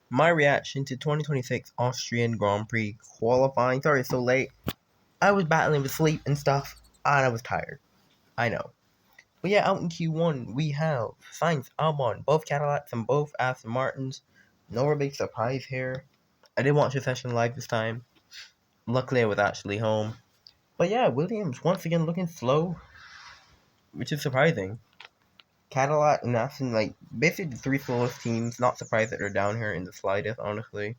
My reaction to 2026 Austrian Grand Prix qualifying. Sorry it's so late. I was battling with sleep and stuff, and I was tired. I know. But yeah, out in Q1, we have Sainz, Albon, both Cadillacs and both Aston Martins. No real big surprise here. I did watch the session live this time. Luckily, I was actually home. But yeah, Williams once again looking slow, which is surprising. Cadillac and Aston, like, basically the three slowest teams. Not surprised that they're down here in the slightest, honestly.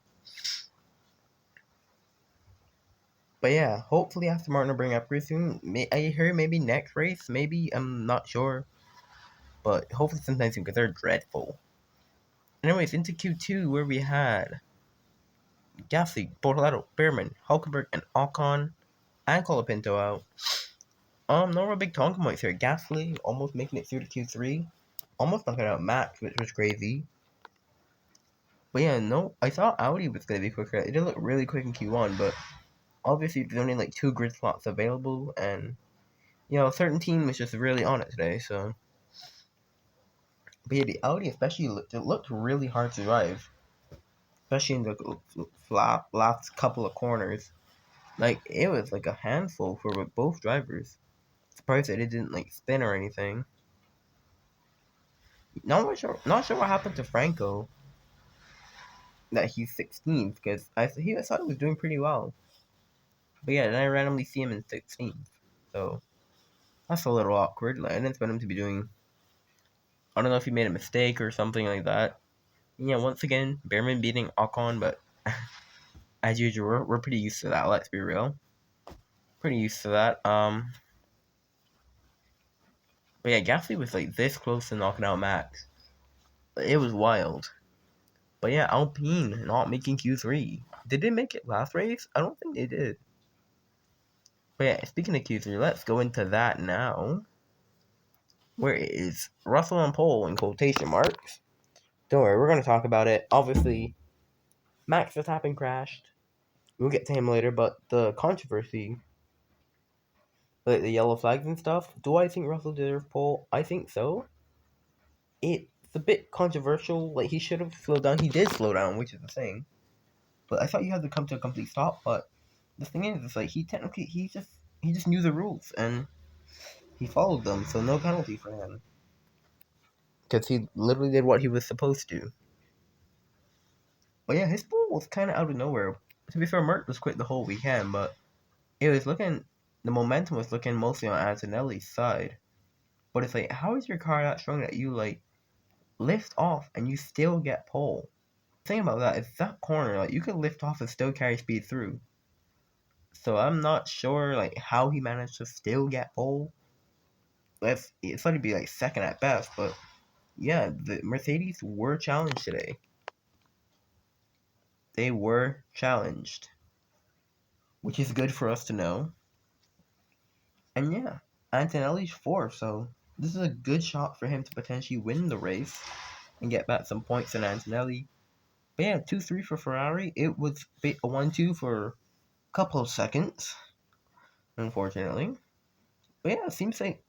But yeah, hopefully Aston Martin will bring up pretty soon. I hear maybe next race, maybe, I'm not sure. But hopefully sometime soon, because they're dreadful. Anyways, into Q2, where we had Gasly, Bortoleto, Behrman, Hulkenberg, and Ocon, and Colapinto out. No real big talking points here. Gasly almost making it through to Q3. Almost knocking out Max, which was crazy. But yeah, no, I thought Audi was going to be quicker. It did look really quick in Q1, but obviously there's only like 2 grid slots available, and, you know, a certain team was just really on it today, so. But yeah, the Audi especially, it looked really hard to drive. Especially in the last couple of corners. Like, it was like a handful for both drivers. Surprised that it didn't like spin or anything. Not sure what happened to Franco. That he's 16th, because I thought he was doing pretty well. But yeah, then I randomly see him in 16th. So that's a little awkward. Like, I didn't expect him to be doing. I don't know if he made a mistake or something like that. And yeah, once again, Behrman beating Ocon, but as usual, we're pretty used to that. Let's be real, pretty used to that. But yeah, Gasly was like this close to knocking out Max. It was wild. But yeah, Alpine not making Q3. Did they make it last race? I don't think they did. But yeah, speaking of Q3, let's go into that now. Where is Russell on pole in quotation marks? Don't worry, we're going to talk about it. Obviously, Max Verstappen crashed. We'll get to him later, but the controversy, like the yellow flags and stuff, do I think Russell deserved pole? I think so. It's a bit controversial. Like, he should have slowed down. He did slow down, which is the thing. But I thought you had to come to a complete stop. But the thing is, it's like he just knew the rules and he followed them, so no penalty for him because he literally did what he was supposed to. But yeah, his ball was kind of out of nowhere. To be fair, Mert was quick the whole weekend, but it was looking the momentum was looking mostly on Antonelli's side. But it's like, how is your car that strong that you like lift off and you still get pole? The thing about that is that corner, like you could lift off and still carry speed through. So I'm not sure like how he managed to still get pole. It's going to be like second at best, but yeah, the Mercedes were challenged today. They were challenged, which is good for us to know. And yeah, Antonelli's fourth, so this is a good shot for him to potentially win the race and get back some points in Antonelli. But yeah, 2-3 for Ferrari. It was a 1-2 for a couple of seconds, unfortunately. But yeah, it seems like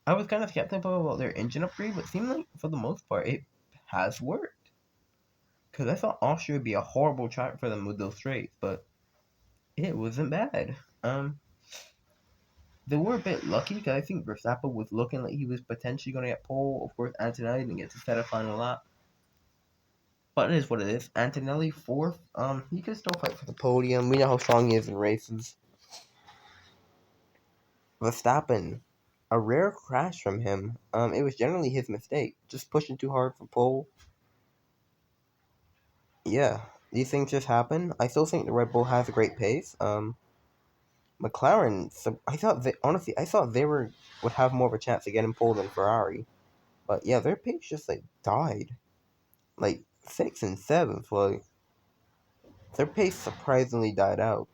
I was kind of skeptical about their engine upgrade, but it seemed like for the most part it has worked. Because I thought Austria would be a horrible track for them with those straights, but it wasn't bad. They were a bit lucky because I think Verstappen was looking like he was potentially going to get pole. Of course, Antonelli didn't get to set a final lap. But it is what it is. Antonelli fourth. He can still fight for the podium. We know how strong he is in races. Verstappen, a rare crash from him. It was generally his mistake, just pushing too hard for pole. Yeah, these things just happen. I still think the Red Bull has a great pace. McLaren, so I thought they would have more of a chance of getting pole than Ferrari. But yeah, their pace just like died. Like 6th and 7th, like their pace surprisingly died out.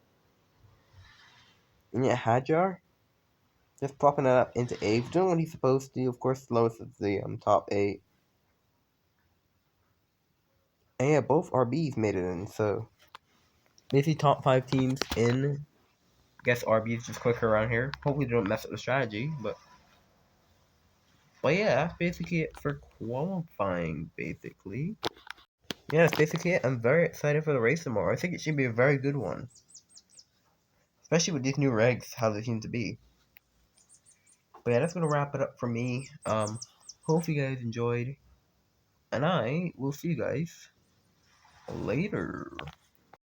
And yeah, Hadjar just popping it up into 8th, doing what he's supposed to. Of course, lowest of the top 8. And yeah, both RBs made it in, so basically top 5 teams in. I guess RB is just quicker around here. Hopefully they don't mess up the strategy, but yeah, that's basically it for qualifying, basically. Yeah, that's basically it. I'm very excited for the race tomorrow. I think it should be a very good one. Especially with these new regs, how they seem to be. But yeah, that's gonna wrap it up for me. Hope you guys enjoyed. And I will see you guys later.